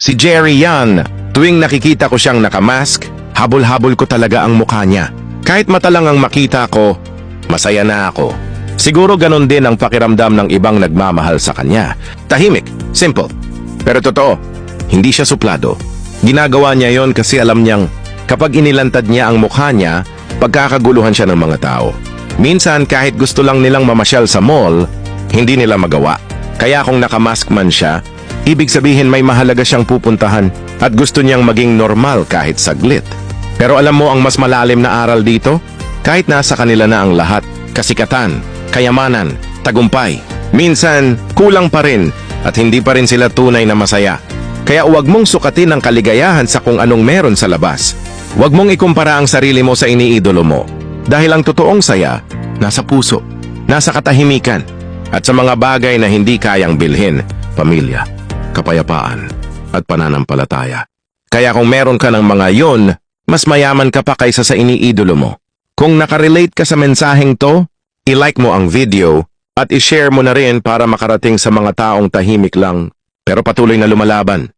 Si Jerry yan. Tuwing nakikita ko siyang nakamask, habol-habol ko talaga ang mukha niya. Kahit mata lang ang makita ko, masaya na ako. Siguro ganon din ang pakiramdam ng ibang nagmamahal sa kanya. Tahimik, simple. Pero totoo, hindi siya suplado. Ginagawa niya yon kasi alam niyang kapag inilantad niya ang mukha niya, pagkakaguluhan siya ng mga tao. Minsan kahit gusto lang nilang mamasyal sa mall, hindi nila magawa. Kaya kung nakamask man siya, ibig sabihin may mahalaga siyang pupuntahan at gusto niyang maging normal kahit saglit. Pero alam mo ang mas malalim na aral dito? Kahit nasa kanila na ang lahat, kasikatan, kayamanan, tagumpay, minsan kulang pa rin at hindi pa rin sila tunay na masaya. Kaya huwag mong sukatin ang kaligayahan sa kung anong meron sa labas. Huwag mong ikumpara ang sarili mo sa iniidolo mo. Dahil ang totoong saya, nasa puso, nasa katahimikan, at sa mga bagay na hindi kayang bilhin, pamilya, kapayapaan, at pananampalataya. Kaya kung meron ka ng mga yon, mas mayaman ka pa kaysa sa iniidolo mo. Kung nakarelate ka sa mensaheng to, i-like mo ang video at i-share mo na rin para makarating sa mga taong tahimik lang pero patuloy na lumalaban.